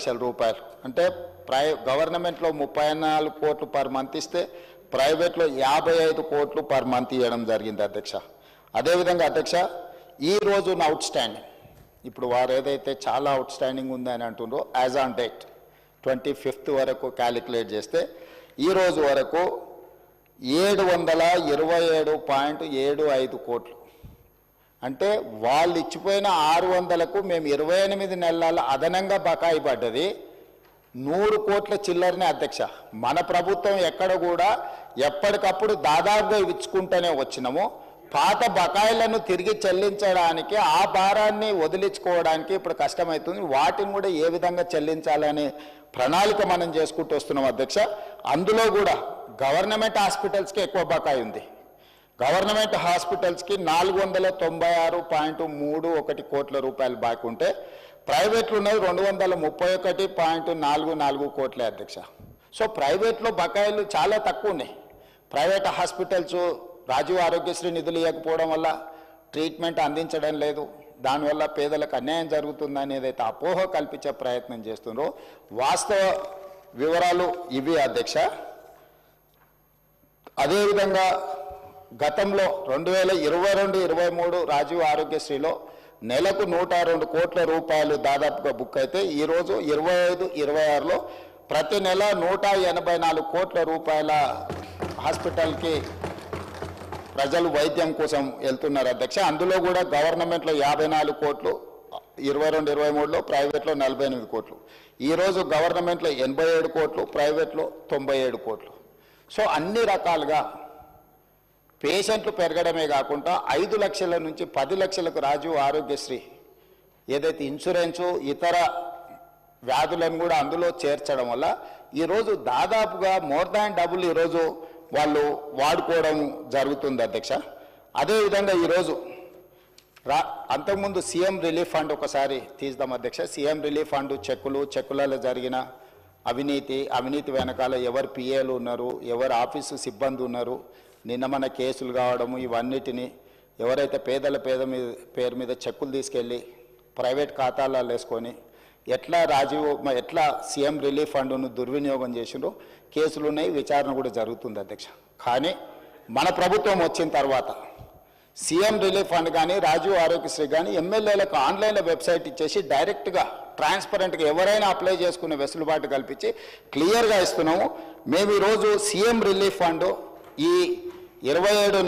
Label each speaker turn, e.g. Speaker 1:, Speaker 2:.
Speaker 1: లక్షల రూపాయలు అంటే గవర్నమెంట్లో 34 కోట్లు పర్ మంత్ ఇస్తే ప్రైవేట్లో 55 కోట్లు పర్ మంత్ ఇవ్వడం జరిగింది అధ్యక్ష. అదేవిధంగా అధ్యక్ష ఈరోజు అవుట్ స్టాండింగ్ ఇప్పుడు వారు ఏదైతే చాలా అవుట్ స్టాండింగ్ ఉందని అంటుండ్రో యాజ్ ఆన్ డేట్ 25th వరకు క్యాలిక్యులేట్ చేస్తే ఈరోజు వరకు 727.75 కోట్లు అంటే వాళ్ళు ఇచ్చిపోయిన 600కు మేము 28 నెలల అదనంగా బకాయి పడ్డది 100 కోట్ల చిల్లరనే అధ్యక్ష. మన ప్రభుత్వం ఎక్కడ కూడా ఎప్పటికప్పుడు దాదాపుగా ఇచ్చుకుంటూనే వచ్చినాము. పాత బకాయిలను తిరిగి చెల్లించడానికి ఆ భారాన్ని వదిలించుకోవడానికి ఇప్పుడు కష్టమవుతుంది. వాటిని కూడా ఏ విధంగా చెల్లించాలనే ప్రణాళిక మనం చేసుకుంటూ వస్తున్నాం అధ్యక్ష. అందులో కూడా గవర్నమెంట్ హాస్పిటల్స్కి ఎక్కువ బకాయి ఉంది. గవర్నమెంట్ హాస్పిటల్స్కి 496.31 కోట్ల రూపాయలు బాకీ ఉంటే ప్రైవేట్లో ఉన్నది 231.44 కోట్లే అధ్యక్ష. సో ప్రైవేట్లో బకాయిలు చాలా తక్కువ ఉన్నాయి. ప్రైవేట్ హాస్పిటల్స్ రాజీవ్ ఆరోగ్యశ్రీ నిధులు ఇవ్వకపోవడం వల్ల ట్రీట్మెంట్ అందించడం లేదు, దానివల్ల పేదలకు అన్యాయం జరుగుతుందని ఏదైతే అపోహ కల్పించే ప్రయత్నం చేస్తున్నారో వాస్తవ వివరాలు ఇవి అధ్యక్ష. అదేవిధంగా గతంలో 2022-23 రాజీవ్ ఆరోగ్యశ్రీలో నెలకు 102 కోట్ల రూపాయలు దాదాపుగా బుక్ అయితే ఈరోజు 25-26లో ప్రతి నెల 184 కోట్ల రూపాయల హాస్పిటల్కి ప్రజలు వైద్యం కోసం వెళ్తున్నారు అధ్యక్ష. అందులో కూడా గవర్నమెంట్లో 54 కోట్లు 22-23లో, ప్రైవేట్లో 48 కోట్లు. ఈరోజు గవర్నమెంట్లో 87 కోట్లు, ప్రైవేట్లో 97 కోట్లు. సో అన్ని రకాలుగా పేషెంట్లు పెరగడమే కాకుండా 5 లక్షల నుంచి 10 లక్షలకు రాజీవ్ ఆరోగ్యశ్రీ ఏదైతే ఇన్సూరెన్సు ఇతర వ్యాధులను కూడా అందులో చేర్చడం వల్ల ఈరోజు దాదాపుగా మోర్ దాన్ డబుల్ ఈరోజు వాళ్ళు వాడుకోవడం జరుగుతుంది అధ్యక్ష. అదేవిధంగా ఈరోజు అంతకుముందు సీఎం రిలీఫ్ ఫండ్ ఒకసారి తీద్దాం అధ్యక్ష. సీఎం రిలీఫ్ ఫండ్ చెక్కులలో జరిగిన అవినీతి వెనకాల ఎవరు పిఏలు ఉన్నారు, ఎవరు ఆఫీసు సిబ్బంది ఉన్నారు, నిన్న మన కేసులు కావడము, ఇవన్నిటిని ఎవరైతే పేరు మీద చెక్కులు తీసుకెళ్ళి ప్రైవేట్ ఖాతాలలో వేసుకొని ఎట్లా సీఎం రిలీఫ్ ఫండ్ను దుర్వినియోగం చేసిండ్రో కేసులు ఉన్నాయి, విచారణ కూడా జరుగుతుంది అధ్యక్ష. కానీ మన ప్రభుత్వం వచ్చిన తర్వాత సీఎం రిలీఫ్ ఫండ్ కానీ రాజీవ్ ఆరోగ్యశ్రీ కానీ ఎమ్మెల్యేలకు ఆన్లైన్లో వెబ్సైట్ ఇచ్చేసి డైరెక్ట్గా ట్రాన్స్పరెంట్గా ఎవరైనా అప్లై చేసుకునే వెసులుబాటు కల్పించి క్లియర్గా ఇస్తున్నాము. మేము ఈరోజు సీఎం రిలీఫ్ ఫండ్ ఈ 27